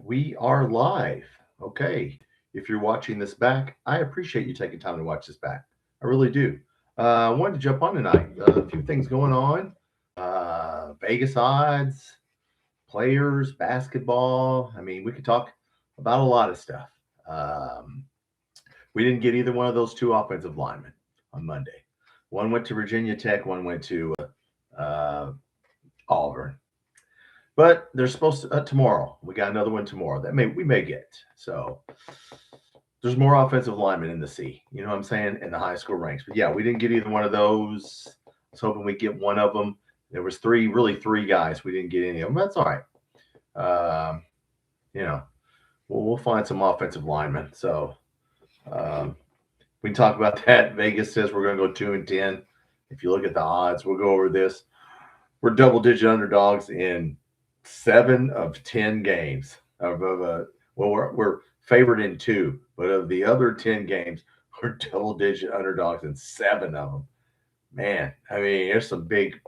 We are live. Okay. If you're watching this back, I appreciate you taking time to watch this back. I really do. I wanted to jump on tonight. A few things going on. Vegas odds, players, basketball. I mean, we could talk about a lot of stuff. Um, we didn't get either one of those two offensive linemen on Monday. One went to Virginia Tech, one went to uh, Auburn. But they're supposed to tomorrow. We got another one tomorrow that we may get. So there's more offensive linemen in the sea. You know what I'm saying? In the high school ranks. But yeah, we didn't get either one of those. I was hoping we'd get one of them. There was three guys. We didn't get any of them. That's all right. Um, you know, we'll find some offensive linemen. So um, we can talk about that. Vegas says we're going to go 2-10. If you look at the odds, we'll go over this. We're double-digit underdogs in 7 of 10 games. We're favored in 2, but of the other 10 games, we're double-digit underdogs in 7 of them. Man, I mean, there's some big.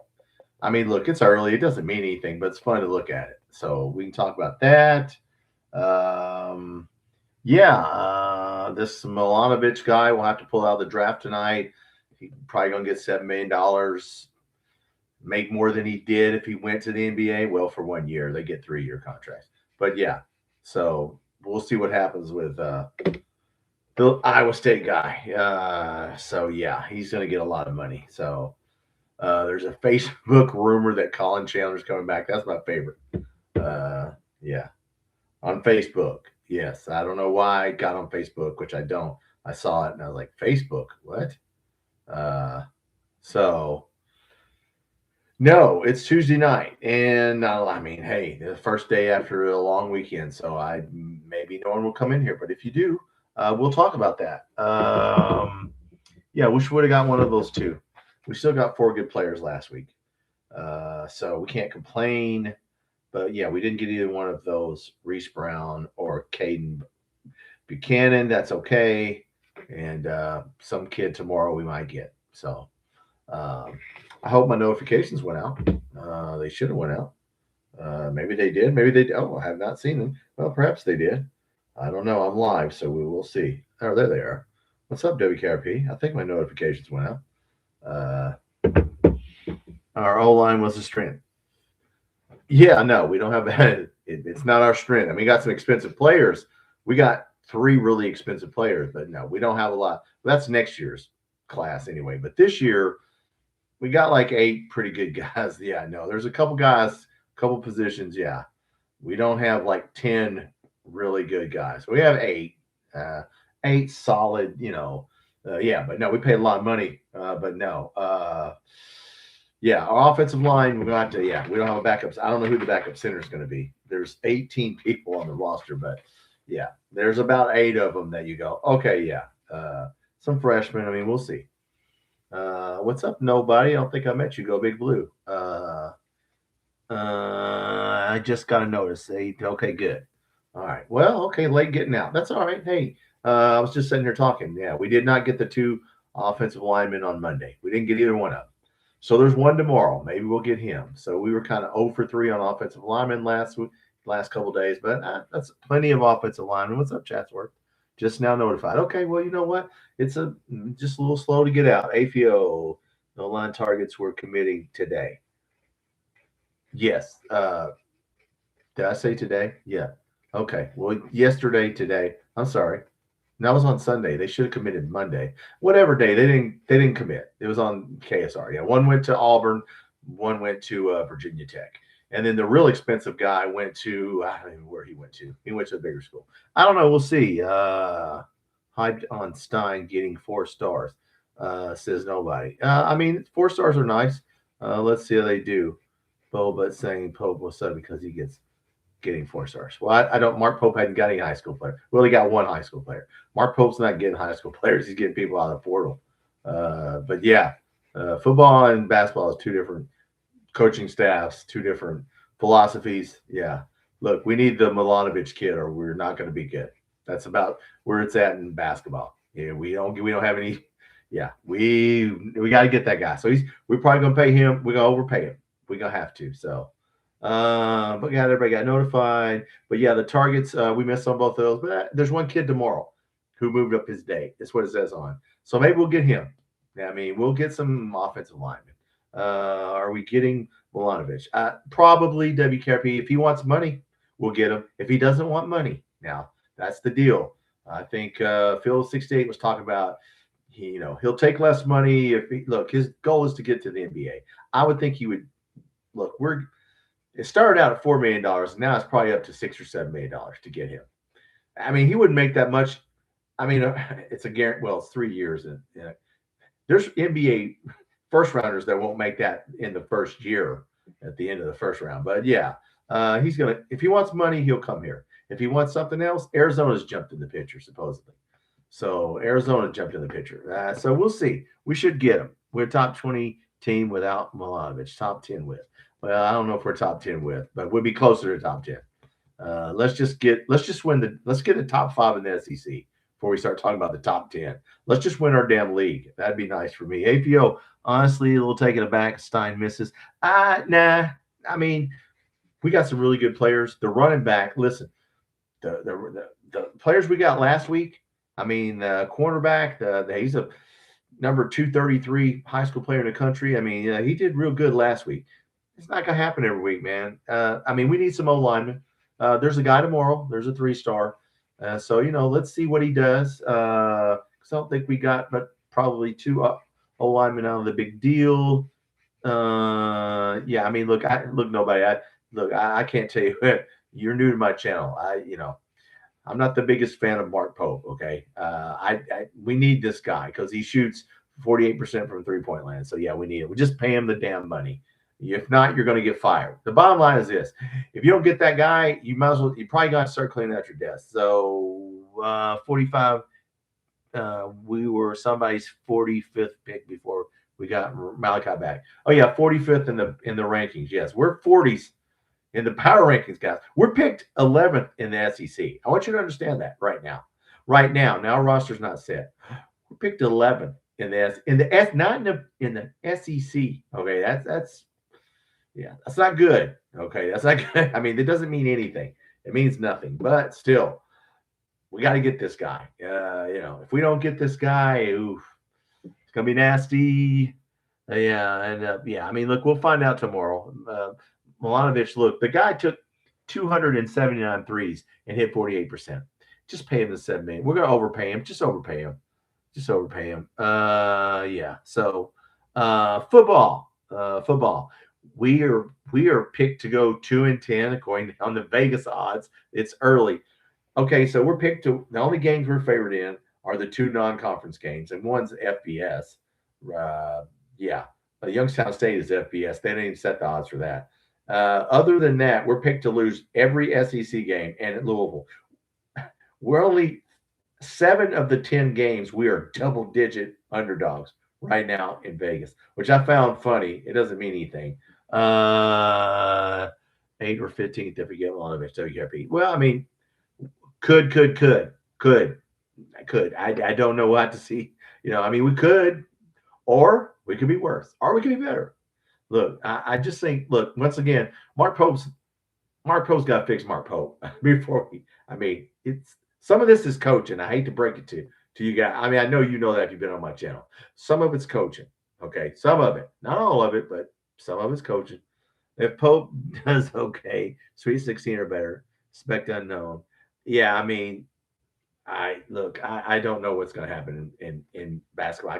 I mean, look, it's early; it doesn't mean anything, but it's fun to look at it. So we can talk about that. This Milanovic guy will have to pull out of the draft tonight. He's probably gonna get $7 million. Make more than he did if he went to the NBA. Well, for 1 year, they get 3-year contracts. But yeah, so we'll see what happens with the Iowa State guy. So yeah, he's going to get a lot of money. So there's a Facebook rumor that Colin Chandler's coming back. That's my favorite. Yeah, on Facebook. Yes, I don't know why I got on Facebook, which I don't. I saw it and I was like, Facebook, what? So. No, it's Tuesday night, and I mean, hey, the first day after a long weekend, so maybe no one will come in here, but if you do, we'll talk about that. Yeah, wish we would have got one of those two. We still got 4 good players last week, so we can't complain. But yeah, we didn't get either one of those, Reese Brown or Caden Buchanan. That's okay, and some kid tomorrow we might get. So. I hope my notifications went out. They should have went out. Maybe they did. Maybe they. Oh, I have not seen them. Well, perhaps they did. I don't know. I'm live, so we will see. Oh, there they are. What's up, WKRP? I think my notifications went out. Our O line was a strength. Yeah, no, we don't have that. It's not our strength. I mean, we got some expensive players. We got 3 really expensive players, but no, we don't have a lot. That's next year's class anyway. But this year, we got like 8 pretty good guys. Yeah, no, there's a couple guys, a couple positions. Yeah, we don't have like 10 really good guys. We have 8, 8 solid. Yeah, but no, we pay a lot of money. But no, yeah, our offensive line. We got to. Yeah, we don't have a backup. I don't know who the backup center is going to be. There's 18 people on the roster, but yeah, there's about 8 of them that you go, okay, yeah, some freshmen. I mean, we'll see. What's up, nobody? I don't think I met you. Go Big Blue. I just got a notice. Okay, good. All right. Well, okay, late getting out. That's all right. Hey, I was just sitting here talking. Yeah, we did not get the 2 offensive linemen on Monday. We didn't get either one of them. So there's one tomorrow. Maybe we'll get him. So we were kind of 0 for 3 on offensive linemen last couple of days, but that's plenty of offensive linemen. What's up, Chatsworth? Just now notified. Okay, well, you know what? It's just a little slow to get out. AFO, no line targets were committing today. Yes. Did I say today? Yeah. Okay. Well, yesterday, today. I'm sorry. That was on Sunday. They should have committed Monday. Whatever day they didn't commit. It was on KSR. Yeah. One went to Auburn. One went to Virginia Tech. And then the real expensive guy went to, I don't even know where he went to. He went to a bigger school. I don't know. We'll see. Hyped on Stein getting 4 stars, says nobody. I mean, 4 stars are nice. Let's see how they do. Boba saying Pope was up because he gets getting 4 stars. Well, I don't. Mark Pope hadn't got any high school player. Well, he got 1 high school player. Mark Pope's not getting high school players. He's getting people out of the portal. But yeah, football and basketball is 2 different coaching staffs, 2 different philosophies. Yeah. Look, we need the Milanovic kid or we're not going to be good. That's about where it's at in basketball. Yeah, we don't have any. Yeah, we got to get that guy. So we're probably going to pay him. We're going to overpay him. We're going to have to. So But yeah, everybody got notified. But yeah, the targets, we missed on both of those. But there's one kid tomorrow who moved up his date. That's what it says on. So maybe we'll get him. I mean, we'll get some offensive linemen. Are we getting Milanovic? Probably WKRP. If he wants money, we'll get him. If he doesn't want money, now that's the deal. I think Phil 68 was talking about he'll take less money if his goal is to get to the NBA. I would think he would look. It started out at $4 million, and now it's probably up to $6 or $7 million to get him. I mean, he wouldn't make that much. I mean, it's a guarantee. Well, it's 3 years, and there's NBA first rounders that won't make that in the first year at the end of the first round. But yeah, he's gonna. If he wants money, he'll come here. If he wants something else, Arizona's jumped in the picture supposedly. So Arizona jumped in the picture. So we'll see. We should get him. We're a top 20 team without Milanovic. Top 10 with. Well, I don't know if we're top 10 with, but we'll be closer to top 10. Let's get the top 5 in the SEC before we start talking about the top 10. Let's just win our damn league. That'd be nice for me. APO, honestly, a little taken aback. Stein misses. Nah. I mean, we got some really good players. The running back, listen, the players we got last week, I mean, the cornerback, he's a number 233 high school player in the country. I mean, he did real good last week. It's not going to happen every week, man. I mean, we need some O-linemen. There's a guy tomorrow. There's a 3-star. So, let's see what he does. I don't think we got but probably 2 O-linemen out of the big deal. Yeah, I mean, look, nobody. I can't tell you. You're new to my channel. I'm not the biggest fan of Mark Pope. Okay, we need this guy because he shoots 48% from 3-point land. So yeah, we need it. We just pay him the damn money. If not, you're going to get fired. The bottom line is this: if you don't get that guy, you probably got to start cleaning out your desk. So 45. We were somebody's 45th pick before we got Malachi back. Oh yeah, 45th in the rankings. Yes, we're 40s in the power rankings, guys. We're picked 11th in the SEC. I want you to understand that right now. Right now, our roster's not set. We're picked 11th in the SEC. Okay, that's not good. Okay, that's not good. I mean, it doesn't mean anything. It means nothing. But still, we got to get this guy. If we don't get this guy, oof, it's gonna be nasty. I mean, look, we'll find out tomorrow. Milanovic, look, the guy took 279 threes and hit 48%. Just pay him the $7 million. We're gonna overpay him. Just overpay him. Yeah. So, football. We are picked to go 2-10 according on the Vegas odds. It's early. Okay, so we're picked to the only games we're favored in are the 2 non-conference games, and one's FBS. Youngstown State is FBS. They didn't even set the odds for that. Other than that, we're picked to lose every SEC game, and at Louisville, we're only 7 of the 10 games. We are double-digit underdogs right now in Vegas, which I found funny. It doesn't mean anything. 8th or 15th if we get one of it. So well, I mean, could. I don't know what to see. I mean, we could, or we could be worse, or we could be better. Look, I just think, once again, Mark Pope's got to fix Mark Pope before it's some of this is coaching. I hate to break it to you guys. I mean, I know you know that if you've been on my channel. Some of it's coaching. Okay. Some of it, not all of it, but some of it's coaching. If Pope does okay, Sweet 16 or better, expect unknown. Yeah, I mean, I don't know what's going to happen in basketball.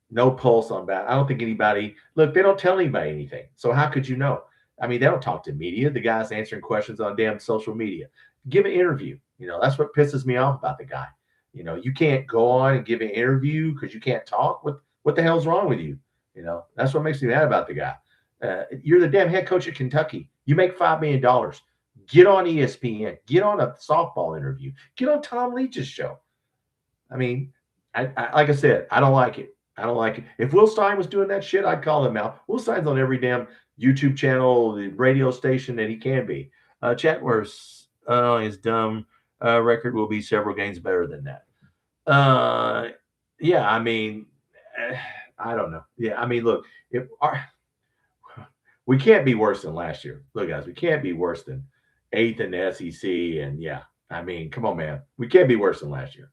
No pulse on that. I don't think anybody they don't tell anybody anything. So how could you know? I mean, they don't talk to media. The guy's answering questions on damn social media. Give an interview. That's what pisses me off about the guy. You can't go on and give an interview because you can't talk. What the hell's wrong with you? That's what makes me mad about the guy. You're the damn head coach at Kentucky. You make $5 million. Get on ESPN. Get on a softball interview. Get on Tom Leach's show. I mean, I like I said, I don't like it. If Will Stein was doing that shit, I'd call him out. Will Stein's on every damn YouTube channel, the radio station that he can be. Chatworth, his dumb record will be several games better than that. Yeah, I mean, I don't know. Yeah, I mean, look, we can't be worse than last year. Look, guys, we can't be worse than 8th in the SEC. And yeah, I mean, come on, man. We can't be worse than last year.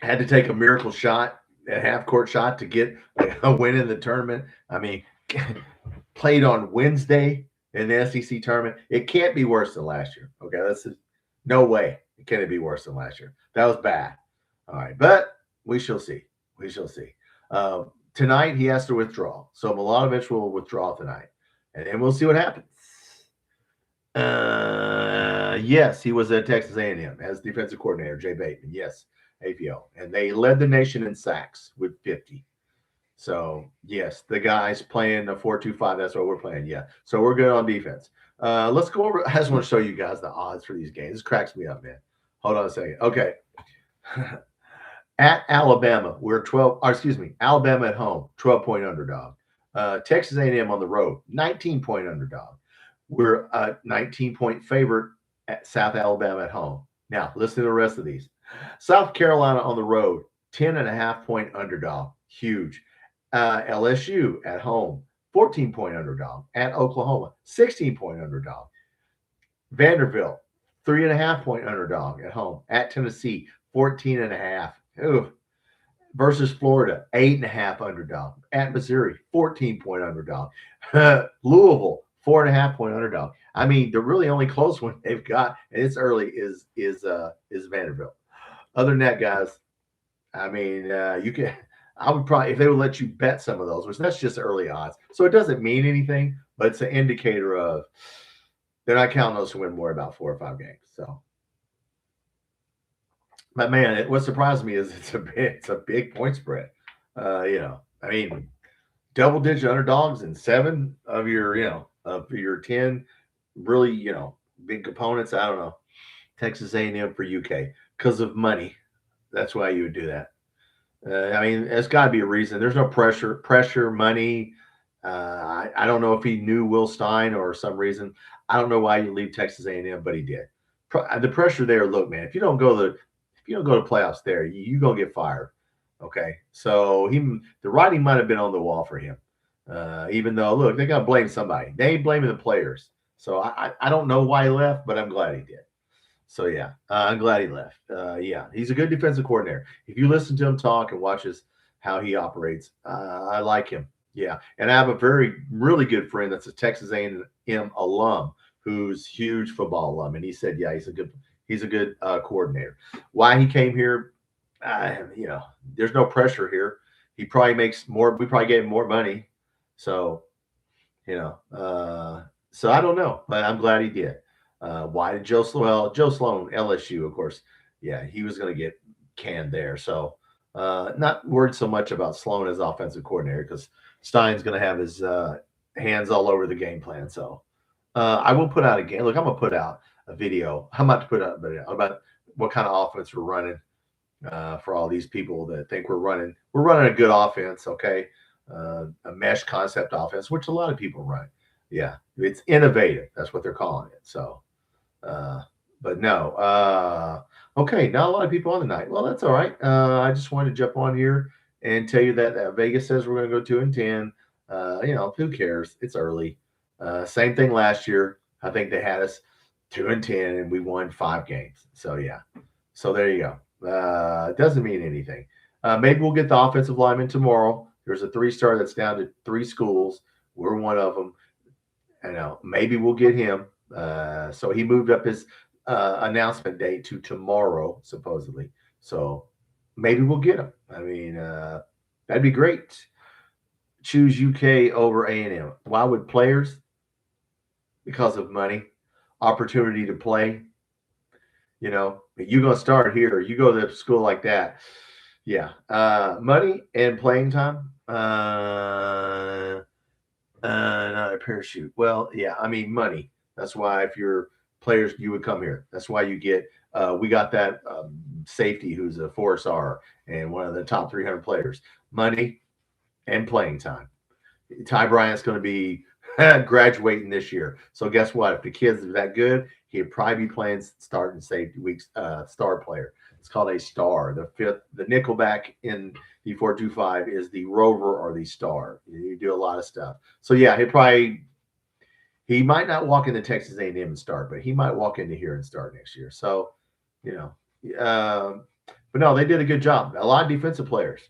Had to take a miracle shot, a half-court shot to get a win in the tournament. I mean, played on Wednesday in the SEC tournament. It can't be worse than last year. Okay, that's no way. It can't be worse than last year. That was bad. All right, but we shall see. We shall see. Tonight he has to withdraw, so Milanovic will withdraw tonight, and then we'll see what happens. Yes, he was at Texas A&M as defensive coordinator, Jay Bateman. Yes. APO, and they led the nation in sacks with 50. So yes, the guys playing the 4-2-5. That's what we're playing. Yeah, so we're good on defense. Let's go over. I just want to show you guys the odds for these games. This cracks me up, man. Hold on a second. Okay, at Alabama, we're 12. Or excuse me, Alabama at home, 12-point underdog. Texas A&M on the road, 19-point underdog. We're a 19-point favorite at South Alabama at home. Now listen to the rest of these. South Carolina on the road, 10.5-point underdog. Huge. LSU at home, 14-point underdog. At Oklahoma, 16-point underdog. Vanderbilt, 3.5-point underdog at home. At Tennessee, 14.5. Ooh. Versus Florida, 8.5 underdog. At Missouri, 14-point underdog. Louisville, 4.5-point underdog. I mean, the really only close one they've got, and it's early, is Vanderbilt. Other than that, guys, I mean, I would probably, if they would let you bet some of those, which that's just early odds. So it doesn't mean anything, but it's an indicator of they're not counting those to win more about 4 or 5 games. So, but man, what surprised me is it's a big point spread. I mean, double-digit underdogs and 7 of your 10 really, big components. I don't know. Texas A&M for UK because of money. That's why you would do that. I mean, it's got to be a reason. There's no pressure, money. I don't know if he knew Will Stein or some reason. I don't know why you leave Texas A&M, but he did. The pressure there. Look, man, if you don't go to playoffs there, you're gonna get fired. Okay, so the writing might have been on the wall for him. Even though, look, they got to blame somebody. They ain't blaming the players. So I don't know why he left, but I'm glad he did. So, yeah, I'm glad he left. Yeah, he's a good defensive coordinator. If you listen to him talk and watches how he operates, I like him. Yeah, and I have a really good friend that's a Texas A&M alum who's huge football alum, and he said, yeah, he's a good coordinator. Why he came here, there's no pressure here. He probably makes more. We probably gave him more money. So, so I don't know, but I'm glad he did. Why did Joe Sloan, LSU, of course, yeah, he was going to get canned there. So, not worried so much about Sloan as offensive coordinator because Stein's going to have his hands all over the game plan. So, I will put out a game. Look, I'm going to put out a video. I'm about to put out a video about what kind of offense we're running for all these people that think we're running. We're running a good offense, okay? A mesh concept offense, which a lot of people run. Yeah, it's innovative. That's what they're calling it. So, but no. Okay, not a lot of people on tonight. Well, that's all right. I just wanted to jump on here and tell you that Vegas says we're going to go 2-10. Who cares? It's early. Same thing last year. I think they had us 2-10, and we won 5 games. So, yeah. So, there you go. It doesn't mean anything. Maybe we'll get the offensive lineman tomorrow. There's a 3-star that's down to 3 schools. We're one of them. Maybe we'll get him. So he moved up his announcement date to tomorrow, supposedly. So maybe we'll get him. I mean, that'd be great. Choose UK over A&M. Why would players? Because of money, opportunity to play. You're going to start here. You go to a school like that. Yeah. Money and playing time. Not a parachute. Well, yeah, I mean, money. That's why if you're players, you would come here. That's why you get, we got that safety who's a 4-star and one of the top 300 players. Money and playing time. Ty Bryant's going to be graduating this year. So guess what? If the kid's that good, he'd probably be playing starting safety weeks, star player. It's called a star. The nickelback in the 425 is the rover or the star. You do a lot of stuff. So yeah, he might not walk into Texas A&M and start, but he might walk into here and start next year. So, you know, but no, they did a good job. A lot of defensive players,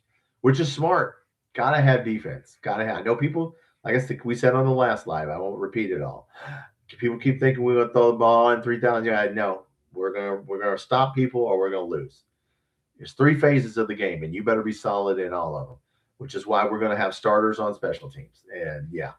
which is smart. Gotta have defense. Gotta have. I know people. Like I said, we said on the last live. I won't repeat it all. People keep thinking we're gonna throw the ball in 3,000 yards. No, we're gonna stop people or we're gonna lose. There's 3 phases of the game, and you better be solid in all of them. Which is why we're gonna have starters on special teams. And yeah,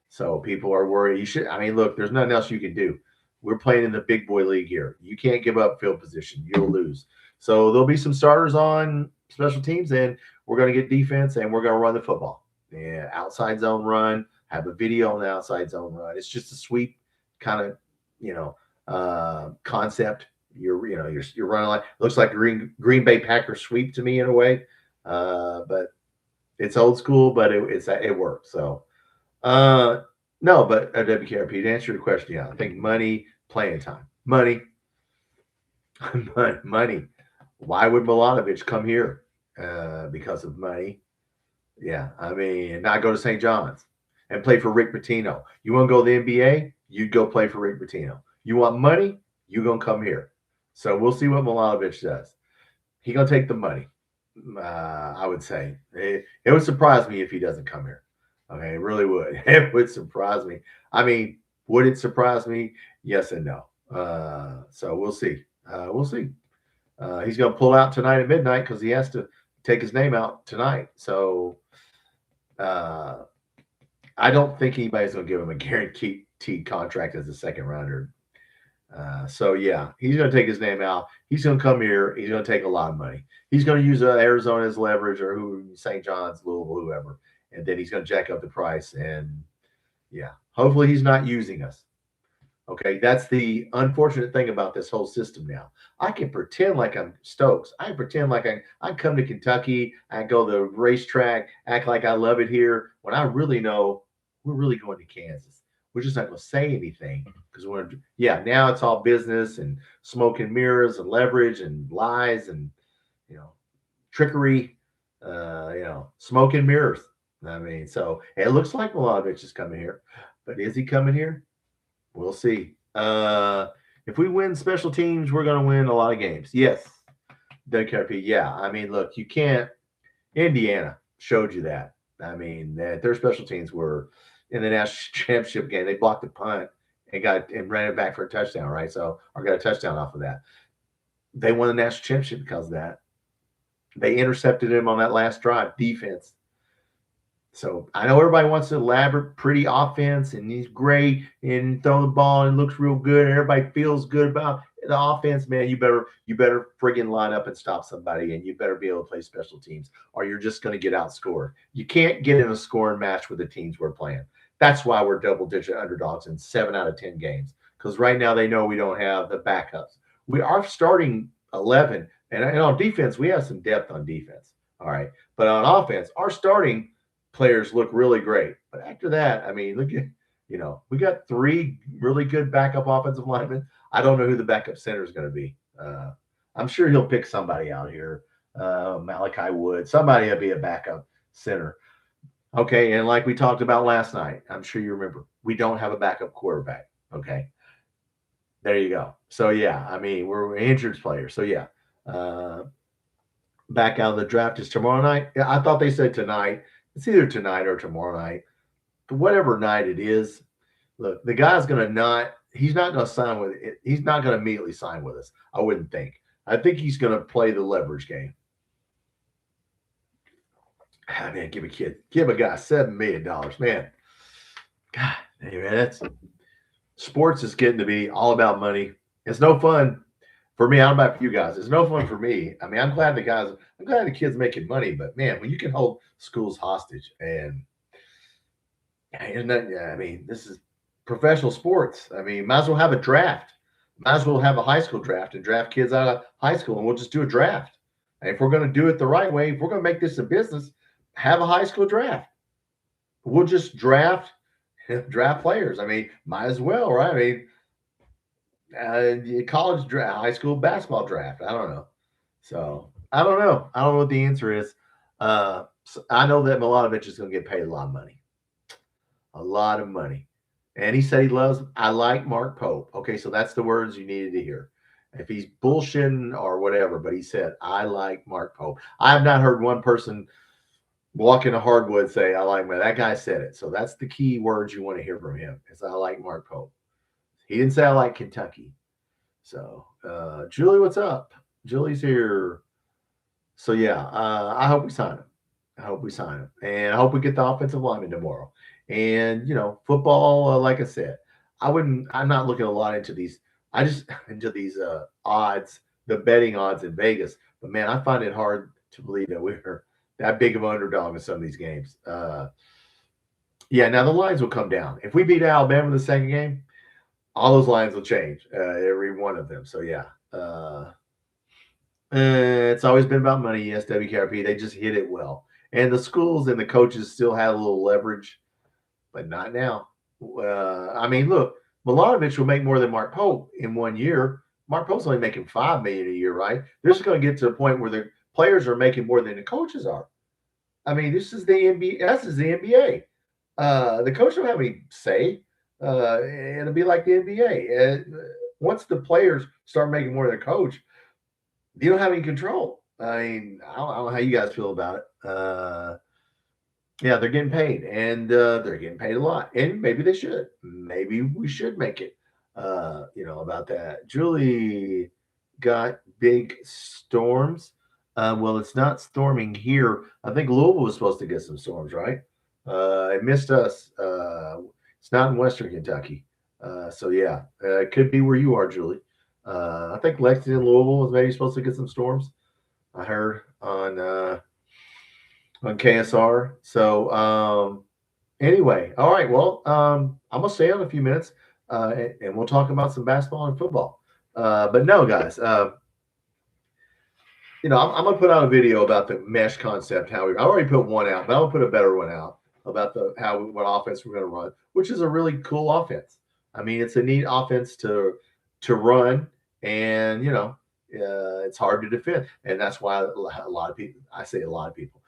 so people are worried. You should. I mean, look, there's nothing else you can do. We're playing in the big boy league here. You can't give up field position. You'll lose. So there'll be some starters on special teams, and we're going to get defense, and we're going to run the football. Yeah, outside zone run. Have a video on the outside zone run. It's just a sweep kind of concept. You're running like looks like Green Bay Packers sweep to me in a way, but it's old school, but it works. So. No, but WKRP, to answer your question, yeah, I think money, playing time, money. Why would Milanovic come here? Because of money. Yeah, I mean, not go to St. John's and play for Rick Pitino. You want to go to the NBA? You'd go play for Rick Pitino. You want money? You're going to come here. So we'll see what Milanovic does. He's going to take the money, I would say. It would surprise me if he doesn't come here. Okay, it really would. It would surprise me. I mean, would it surprise me? Yes and no. So we'll see. We'll see. He's going to pull out tonight at midnight because he has to take his name out tonight. So I don't think anybody's going to give him a guaranteed contract as a second rounder. So yeah, he's going to take his name out. He's going to come here. He's going to take a lot of money. He's going to use Arizona as leverage or St. John's, Louisville, whoever. And then he's going to jack up the price. And yeah, hopefully he's not using us. Okay, that's the unfortunate thing about this whole system now. I can pretend like I'm Stokes. I can pretend like I come to Kentucky. I go to the racetrack, act like I love it here. When I really know we're really going to Kansas. We're just not going to say anything because now it's all business and smoke and mirrors and leverage and lies and, trickery, smoke and mirrors. I mean, so it looks like Milanovic is coming here, but is he coming here? We'll see. If we win special teams, we're going to win a lot of games. Yes, WKRP. Yeah, I mean, look, you can't. Indiana showed you that. I mean, their special teams were in the national championship game. They blocked the punt and ran it back for a touchdown, right? So, or got a touchdown off of that. They won the national championship because of that. They intercepted him on that last drive, defense. So I know everybody wants an elaborate, pretty offense, and he's great and throw the ball and looks real good, and everybody feels good about the offense. Man, you better friggin' line up and stop somebody, and you better be able to play special teams, or you're just going to get outscored. You can't get in a scoring match with the teams we're playing. That's why we're double-digit underdogs in 7 out of 10 games, because right now they know we don't have the backups. We are starting 11, and on defense, we have some depth on defense. All right, but on offense, our starting players look really great. But after that, I mean, look at, we got 3 really good backup offensive linemen. I don't know who the backup center is going to be. I'm sure he'll pick somebody out here. Malachi Wood, somebody will be a backup center. Okay, and like we talked about last night, I'm sure you remember, we don't have a backup quarterback. Okay, there you go. So, yeah, I mean, we're injured players. So, yeah, back out of the draft is tomorrow night. Yeah, I thought they said tonight. It's either tonight or tomorrow night. But whatever night it is, look, the guy's he's not going to sign with it. He's not going to immediately sign with us, I wouldn't think. I think he's going to play the leverage game. Man, give a guy $7 million, man. God, hey, man, sports is getting to be all about money. It's no fun for me. I don't know about you guys. It's no fun for me. I mean, I'm glad the kids making money, but man, when you can hold schools hostage and I mean, this is professional sports. I mean, might as well have a draft. Might as well have a high school draft and draft kids out of high school, and we'll just do a draft. And if we're going to do it the right way, if we're going to make this a business, have a high school draft. We'll just draft players. I mean, might as well, right? I mean, college draft, high school basketball draft. I don't know. So I don't know. I don't know what the answer is. So I know that Milanovic is going to get paid a lot of money, a lot of money. And he said he loves. I like Mark Pope. Okay, so that's the words you needed to hear. If he's bullshitting or whatever, but he said I like Mark Pope. I have not heard one person walking a hardwood say I like him. That guy said it. So that's the key words you want to hear from him. Is I like Mark Pope. He didn't say I like Kentucky. So Julie, what's up? Julie's here. So yeah, I hope we sign him. I hope we sign him, and I hope we get the offensive lineman tomorrow. And football, like I said, I wouldn't. I'm not looking a lot into these. I just into these odds, the betting odds in Vegas. But man, I find it hard to believe that we're that big of an underdog in some of these games. Yeah, now the lines will come down if we beat Alabama in the second game. All those lines will change, every one of them. So yeah. It's always been about money. Yes, WKRP. They just hit it well. And the schools and the coaches still had a little leverage, but not now. I mean, look, Milanovic will make more than Mark Pope in 1 year. Mark Pope's only making $5 million a year, right? They're just going to get to the point where the players are making more than the coaches are. I mean, this is the NBA. This is the NBA. The coach don't have any say. It'll be like the NBA. Once the players start making more than the coach, you don't have any control. I mean, I don't know how you guys feel about it. Yeah, they're getting paid, and they're getting paid a lot, and maybe they should. Maybe we should make it. About that. Julie got big storms. Well, it's not storming here. I think Louisville was supposed to get some storms, right? It missed us. It's not in Western Kentucky. So yeah, it could be where you are, Julie. I think Lexington, Louisville was maybe supposed to get some storms. I heard on KSR. So anyway, all right. Well, I'm gonna stay on a few minutes, and we'll talk about some basketball and football. But no, guys. I'm gonna put out a video about the mesh concept. I already put one out, but I'll put a better one out about what offense we're gonna run, which is a really cool offense. I mean, it's a neat offense to run, and it's hard to defend, and that's why a lot of people. I say a lot of people.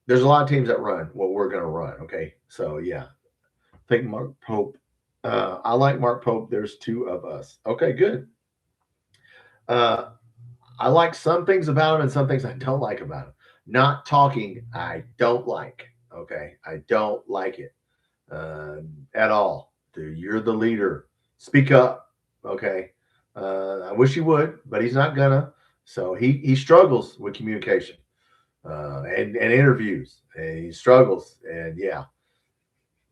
There's a lot of teams that run what we're gonna run. Okay, so yeah, I think Mark Pope. I like Mark Pope. There's two of us. Okay, good. I like some things about him and some things I don't like about him. Not talking, I don't like. Okay, I don't like it at all. Dude, you're the leader. Speak up. Okay. I wish he would, but he's not gonna. So he struggles with communication and interviews. And he struggles, and yeah.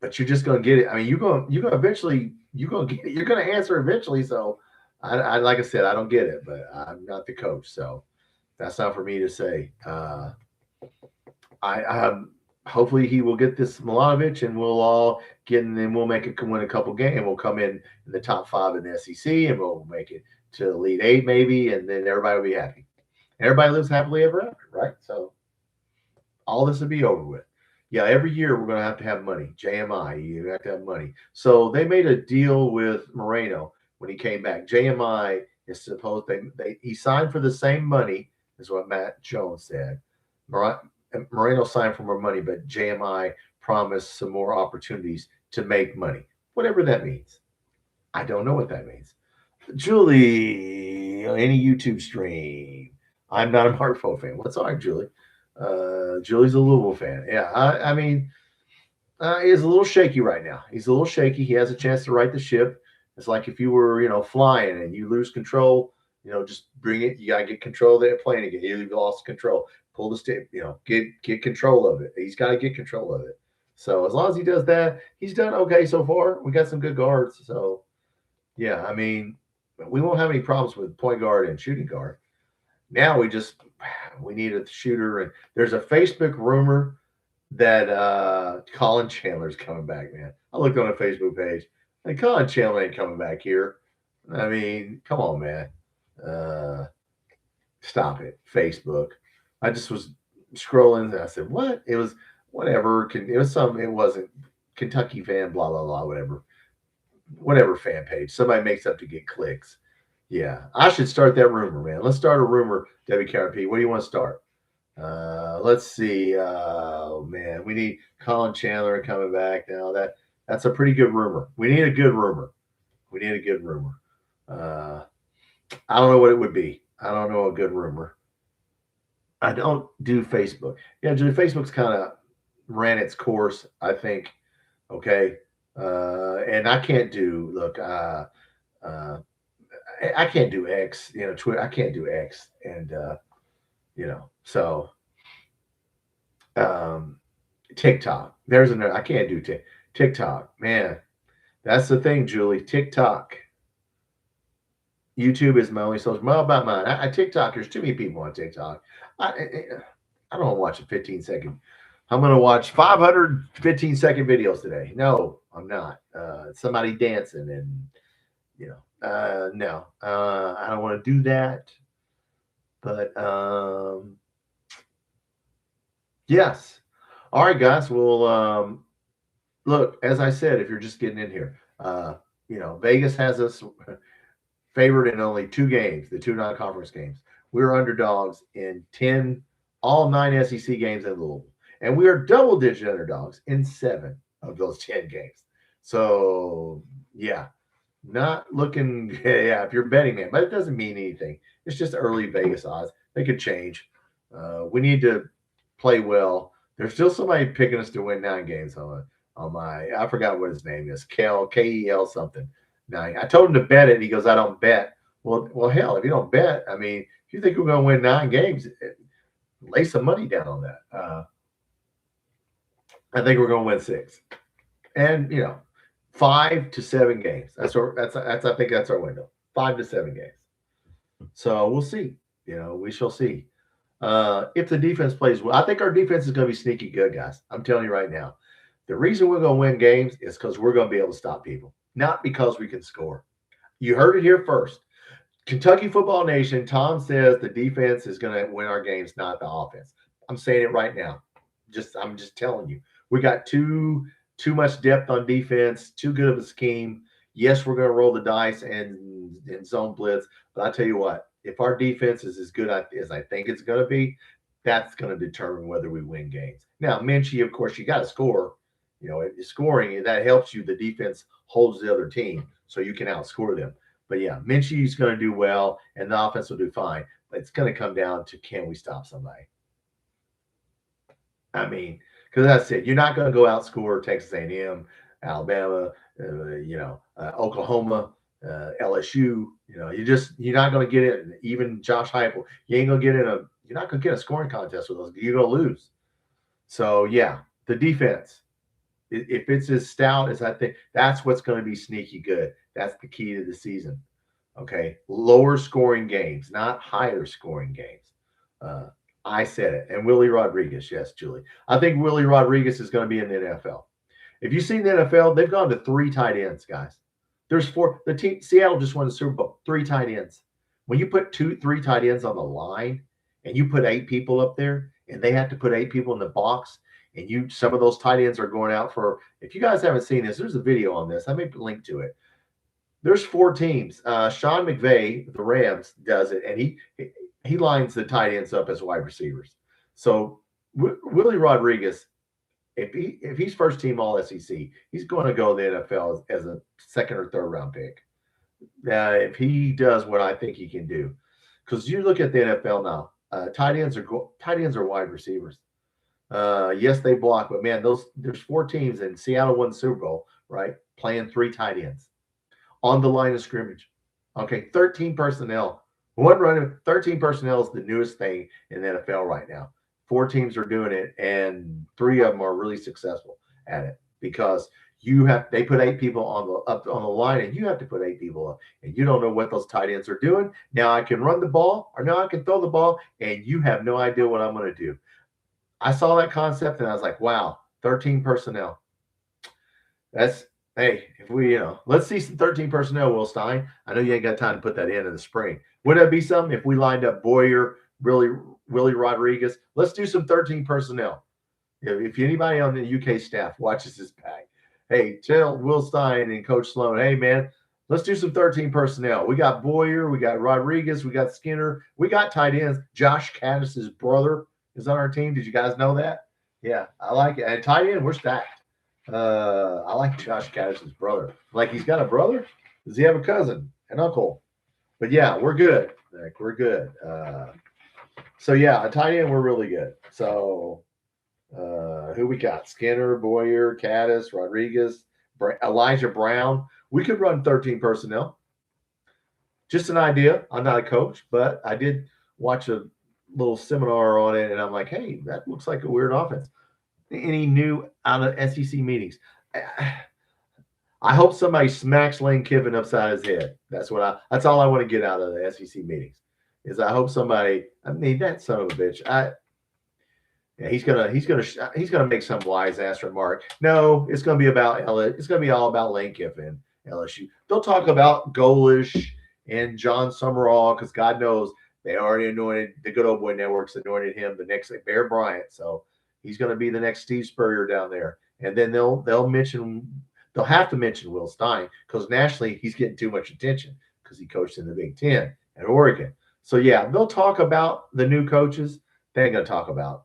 But you're just gonna get it. I mean, you're gonna eventually get it. You're gonna answer eventually. So I like I said, I don't get it, but I'm not the coach, so that's not for me to say. I hopefully he will get this Milanovic, and we'll all get in, and we'll make it win a couple games. We'll come in the top 5 in the SEC, and we'll make it to the Elite 8 maybe, and then everybody will be happy. Everybody lives happily ever after, right? So all this will be over with. Yeah, every year we're going to have money. JMI, you have to have money. So they made a deal with Moreno when he came back. JMI is supposed he signed for the same money is what Matt Jones said. Moreno signed for more money, but JMI promised some more opportunities to make money. Whatever that means. I don't know what that means. Julie, any YouTube stream. I'm not a Marco fan. What's all right, Julie? Julie's a Louisville fan. Yeah, I mean, he's a little shaky right now. He's a little shaky. He has a chance to right the ship. It's like if you were, flying and you lose control, just bring it. You gotta get control of that plane again. You lost control. Pull the stick. Get control of it. He's got to get control of it. So as long as he does that, he's done okay so far. We got some good guards. So yeah, I mean, we won't have any problems with point guard and shooting guard. Now we need a shooter, and there's a Facebook rumor that Colin Chandler's coming back, man. I looked on a Facebook page, and Colin Chandler ain't coming back here. I mean, come on, man. Stop it, Facebook. I just was scrolling, and I said, what? It was whatever. It was something. It wasn't Kentucky fan, blah, blah, blah, whatever fan page. Somebody makes up to get clicks. Yeah, I should start that rumor, man. Let's start a rumor, WKRP. What do you want to start? Let's see. Oh man, we need Colin Chandler coming back now. That's a pretty good rumor. We need a good rumor. We need a good rumor. Uh, I don't know what it would be. I don't know a good rumor. I don't do Facebook. Yeah, Julie, Facebook's kind of ran its course, I think. Okay. And I can't do, look, uh, I can't do X, Twitter. I can't do X. And, so um, TikTok. There's another, I can't do TikTok. Man, that's the thing, Julie. TikTok. YouTube is my only social. Well, about mine. TikTok. There's too many people on TikTok. I don't want to watch a 15-second. I'm going to watch 500 15-second videos today. No, I'm not. Somebody dancing and no. I don't want to do that. But yes. All right, guys. Well, look, as I said, if you're just getting in here, Vegas has us favored in only 2 games, the 2 non-conference games. We're underdogs in all 9 SEC games in Louisville. And we are double-digit underdogs in 7 of those 10 games. So, yeah, not looking, if you're betting, man, but it doesn't mean anything. It's just early Vegas odds. They could change. We need to play well. There's still somebody picking us to win 9 games on my, I forgot what his name is, Kel something. 9. I told him to bet it. He goes, I don't bet. Well, hell, if you don't bet, I mean, if you think we're going to win 9 games, lay some money down on that. I think we're going to win 6, and 5 to 7 games. I think that's our window. 5 to 7 games. So we'll see. We shall see. If the defense plays well, I think our defense is going to be sneaky good, guys. I'm telling you right now. The reason we're going to win games is because we're going to be able to stop people, not because we can score. You heard it here first. Kentucky Football Nation, Tom says the defense is going to win our games, not the offense. I'm saying it right now. I'm just telling you. We got too much depth on defense, too good of a scheme. Yes, we're going to roll the dice and zone blitz, but I tell you what, if our defense is as good as I think it's going to be, that's going to determine whether we win games. Now, Minchie, of course, you got to score. If you're scoring, that helps you. The defense holds the other team, so you can outscore them. But yeah, Minchie's going to do well, and the offense will do fine. But it's going to come down to, can we stop somebody? I mean, because that's it. You're not going to go outscore Texas A&M, Alabama, Oklahoma, LSU. You're not going to get it. Even Josh Heupel, you're not going to get a scoring contest with those. You're going to lose. So yeah, the defense. If it's as stout as I think, that's what's going to be sneaky good. That's the key to the season. Okay, lower scoring games, not higher scoring games. I said it. And Willie Rodriguez, yes, Julie. I think Willie Rodriguez is going to be in the NFL. If you've seen the NFL, they've gone to 3 tight ends, guys. There's 4. The team Seattle just won the Super Bowl. 3 tight ends. When you put 3 tight ends on the line, and you put 8 people up there, and they have to put 8 people in the box. And some of those tight ends are going out for, if you guys haven't seen this, there's a video on this. I may link to it. There's 4 teams. Sean McVay, the Rams, does it, and he lines the tight ends up as wide receivers. So Willie Rodriguez, if he's first team All SEC, he's going to go to the NFL as a 2nd or 3rd round pick. If he does what I think he can do, because you look at the NFL now, tight ends are wide receivers. Yes, they block, but man, there's 4 teams, and Seattle won the Super Bowl, right? Playing 3 tight ends on the line of scrimmage. Okay, 13 personnel. 13 personnel is the newest thing in the NFL right now. 4 teams are doing it, and 3 of them are really successful at it because they put 8 people up on the line, and you have to put 8 people up, and you don't know what those tight ends are doing. Now I can run the ball, or now I can throw the ball, and you have no idea what I'm going to do. I saw that concept, and I was like, wow, 13 personnel. Hey, if we, let's see some 13 personnel, Will Stein. I know you ain't got time to put that in the spring. Wouldn't that be something if we lined up Boyer, Willie Rodriguez? Let's do some 13 personnel. If anybody on the UK staff watches this back, hey, tell Will Stein and Coach Sloan, hey, man, Let's do some 13 personnel. We got Boyer, we got Rodriguez, we got Skinner, we got tight ends. Josh Caddis's brother is on our team. Did you guys know that? Yeah, I like it. And tight end, we're stacked. I like Josh Caddis's brother. Like, he's got a brother? Does he have a cousin, an uncle? But yeah, we're good. Like, we're good. So yeah, a tight end, we're really good. So who we got? Skinner, Boyer, Caddis, Rodriguez, Elijah Brown. We could run 13 personnel. Just an idea. I'm not a coach, but I did watch a little seminar on it, and I'm like, hey, that looks like a weird offense. Any new out of SEC meetings? I hope somebody smacks Lane Kiffin upside his head. That's all I want to get out of the SEC meetings. Is I hope somebody. I mean, that son of a bitch. Yeah, he's gonna make some wise ass remark. No, it's gonna be about it's gonna be all about Lane Kiffin, LSU. They'll talk about Golish and John Summerall, because God knows they already anointed the Good Old Boy Networks, anointed him the next Bear Bryant. So he's gonna be the next Steve Spurrier down there. And then they'll have to mention Will Stein, because nationally he's getting too much attention because he coached in the Big Ten at Oregon. So yeah, they'll talk about the new coaches. They ain't gonna talk about,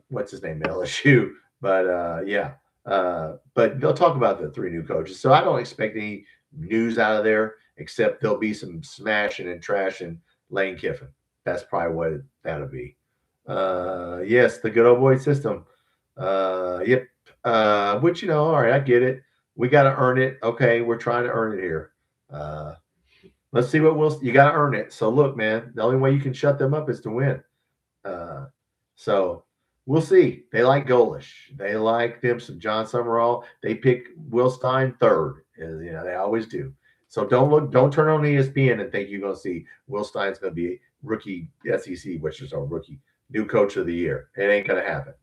what's his name, LSU. But yeah, but they'll talk about the 3 new coaches. So I don't expect any news out of there, except there'll be some smashing and trashing Lane Kiffin. That's probably what that'll be. Yes, the good old boy system. Yep. Which, all right, I get it. We got to earn it. Okay, we're trying to earn it here. Let's see what you got to earn it. So look, man, the only way you can shut them up is to win. So we'll see. They like Golish. They like them some John Summerall. They pick Will Stein third. They always do. So don't turn on ESPN and think you're going to see Will Stein's going to be rookie SEC, which is our rookie new coach of the year. It ain't going to happen.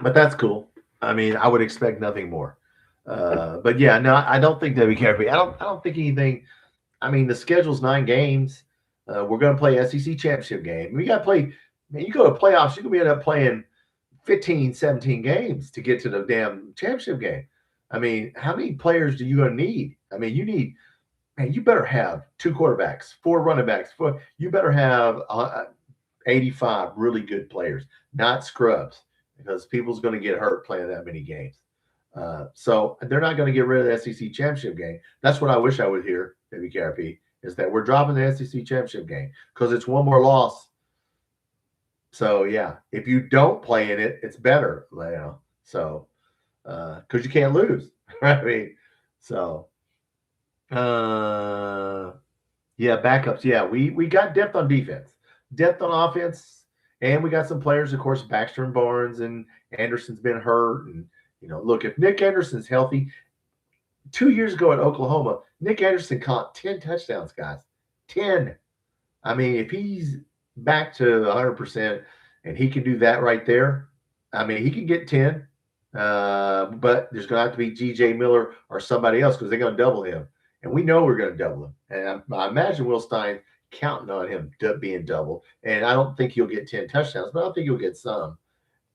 But that's cool. I mean, I would expect nothing more. But yeah, no, I don't think they'd be careful. I don't think anything. I mean, the schedule's 9 games. We're going to play SEC championship game. We got to play. Man, you go to playoffs, you're going to end up playing 15, 17 games to get to the damn championship game. I mean, how many players do you going to need? I mean, you better have 2 quarterbacks, 4 running backs. You better have 85 really good players, not scrubs, because people's going to get hurt playing that many games. So they're not going to get rid of the SEC championship game. That's what I wish I would hear, maybe KRP, is that we're dropping the SEC championship game because it's one more loss. So yeah, if you don't play in it, it's better, So because you can't lose, right? I mean, so yeah, backups. Yeah, we got depth on defense, depth on offense, and we got some players, of course. Baxter and Barnes and Anderson's been hurt, and look, if Nick Anderson's healthy. 2 years ago at Oklahoma, Nick Anderson caught 10 touchdowns, guys. 10. I mean, if he's back to 100% and he can do that right there, I mean, he can get 10. But there's going to have to be G.J. Miller or somebody else, because they're going to double him. And we know we're going to double him. And I imagine Will Stein counting on him being doubled. And I don't think he'll get 10 touchdowns, but I think he'll get some.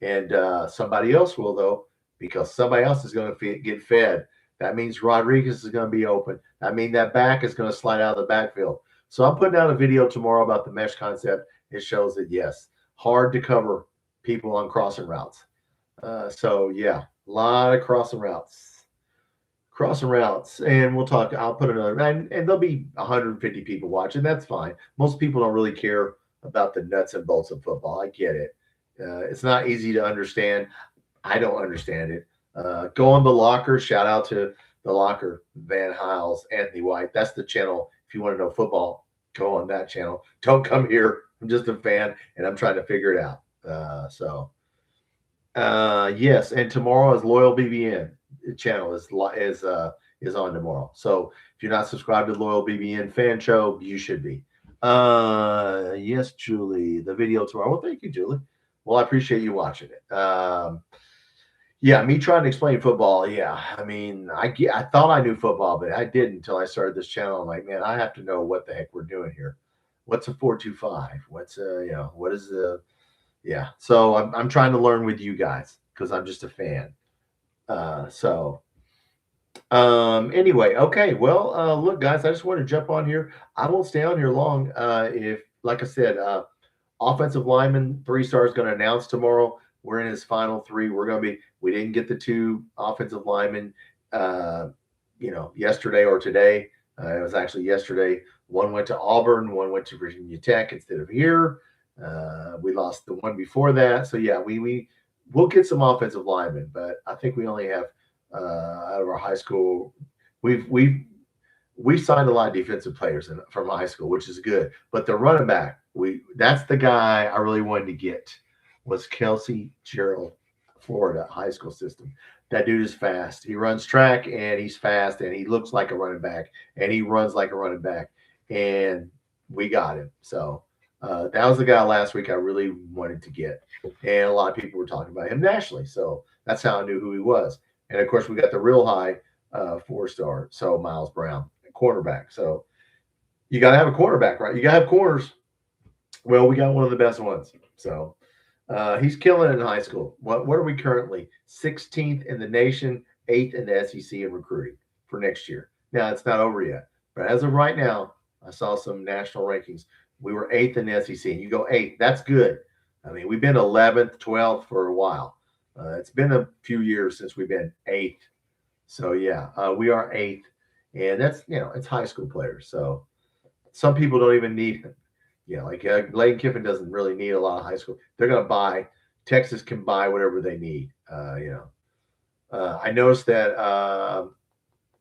And somebody else will, though, because somebody else is going to get fed. That means Rodriguez is going to be open. I mean, that back is going to slide out of the backfield. So I'm putting out a video tomorrow about the mesh concept. It shows that, yes, hard to cover people on crossing routes. So, yeah, a lot of crossing routes. And we'll talk. I'll put another. And there'll be 150 people watching. That's fine. Most people don't really care about the nuts and bolts of football. I get it. It's not easy to understand. I don't understand it. Go on the Locker. Shout out to the Locker, Van Hiles, Anthony White. That's the channel. If you want to know football, go on that channel. Don't come here. I'm just a fan, and I'm trying to figure it out. Yes, and tomorrow is Loyal BBN channel is on tomorrow. So if you're not subscribed to the Loyal BBN fan show, you should be. Yes, Julie, the video tomorrow. Well, thank you, Julie. Well, I appreciate you watching it. Yeah, me trying to explain football. Yeah, I mean, I thought I knew football, but I didn't until I started this channel. I'm like, man, I have to know what the heck we're doing here. What's a 4.25? What's what is the? Yeah, so I'm trying to learn with you guys because I'm just a fan. So Anyway, okay. Well, look, guys, I just want to jump on here. I won't stay on here long. If, like I said, offensive lineman 3-star is going to announce tomorrow. We're in his final 3. We're going to be. We didn't get the 2 offensive linemen, uh, yesterday or today. It was actually yesterday. One went to Auburn. One went to Virginia Tech instead of here. We lost the one before that. So yeah, we'll get some offensive linemen, but I think we only have out of our high school. We signed a lot of defensive players from high school, which is good. But the running back, that's the guy I really wanted to get was Kelsey Gerald, Florida high school system. That dude is fast. He runs track and he's fast and he looks like a running back and he runs like a running back. And we got him. So that was the guy last week I really wanted to get. And a lot of people were talking about him nationally. So that's how I knew who he was. And of course, we got the real high 4-star. So Miles Brown, cornerback. So you got to have a cornerback, right? You got to have corners. Well, we got one of the best ones. So he's killing it in high school. What are we currently? 16th in the nation, 8th in the SEC in recruiting for next year. Now, it's not over yet. But as of right now, I saw some national rankings. We were 8th in the SEC. And you go 8th. That's good. I mean, we've been 11th, 12th for a while. It's been a few years since we've been 8th. So, yeah, we are 8th. And that's, it's high school players. So some people don't even need him. Like Lane Kiffin doesn't really need a lot of high school. They're going to buy. Texas can buy whatever they need. I noticed that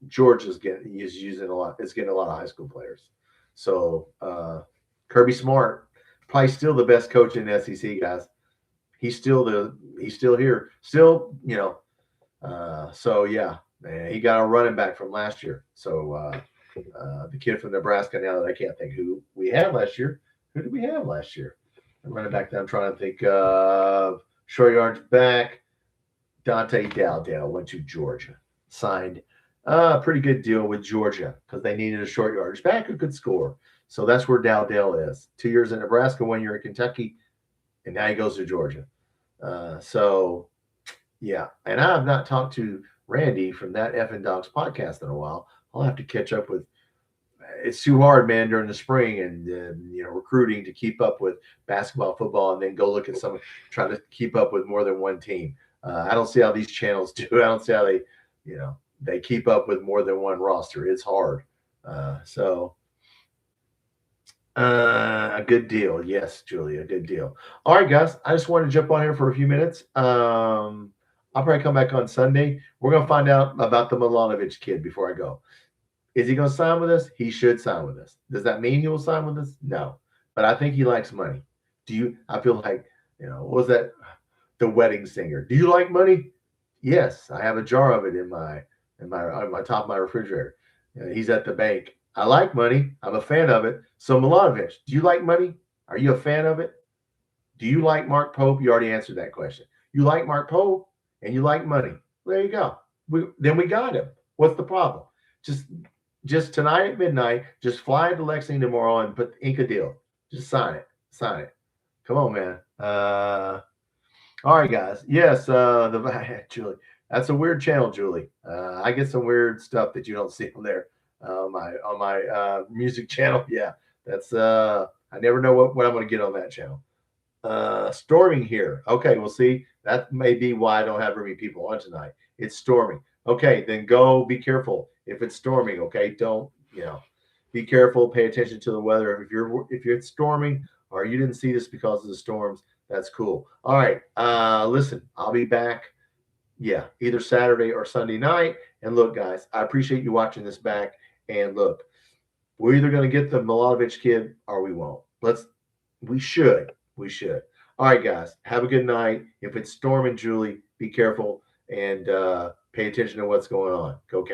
Georgia's using a lot. It's getting a lot of high school players. So Kirby Smart, probably still the best coach in the SEC, guys. He's still here. Still, so yeah, man, he got a running back from last year. So the kid from Nebraska, now that I can't think who we had last year. Who did we have last year? I'm running back there. I'm trying to think of short yards back. Dante Dowdell went to Georgia. Signed a pretty good deal with Georgia because they needed a short yardage back who could score. So that's where Dowdell is. 2 years in Nebraska, 1 year in Kentucky, and now he goes to Georgia. So, yeah. And I have not talked to Randy from that Effing Dogs podcast in a while. I'll have to catch up with. It's too hard, man, during the spring and recruiting to keep up with basketball, football, and then go look at some, try to keep up with more than one team. I don't see how these channels do. I don't see how they keep up with more than one roster. It's hard. A good deal. Yes, Julia, a good deal. All right, guys. I just wanted to jump on here for a few minutes. I'll probably come back on Sunday. We're going to find out about the Milanovic kid before I go. Is he going to sign with us? He should sign with us. Does that mean he will sign with us? No. But I think he likes money. I feel like, what was that? The wedding singer. Do you like money? Yes. I have a jar of it on my top of my refrigerator. He's at the bank. I like money. I'm a fan of it. So Milanovic, do you like money? Are you a fan of it? Do you like Mark Pope? You already answered that question. You like Mark Pope and you like money. There you go. Then we got him. What's the problem? Just tonight at midnight, just fly to Lexington tomorrow and ink a deal. Just sign it. Sign it. Come on, man. All right, guys. Yes, Julie. That's a weird channel, Julie. I get some weird stuff that you don't see on there. On my music channel. Yeah. That's I never know what I'm gonna get on that channel. Storming here. Okay, we'll see. That may be why I don't have very many people on tonight. It's storming. Okay, then go be careful if it's storming. Okay, don't be careful. Pay attention to the weather. If you're storming or you didn't see this because of the storms, that's cool. All right, listen, I'll be back. Yeah, either Saturday or Sunday night. And look, guys, I appreciate you watching this back. And look, we're either going to get the Milanovic kid or we won't. We should. All right, guys, have a good night. If it's storming, Julie, be careful and pay attention to what's going on. Go Cats.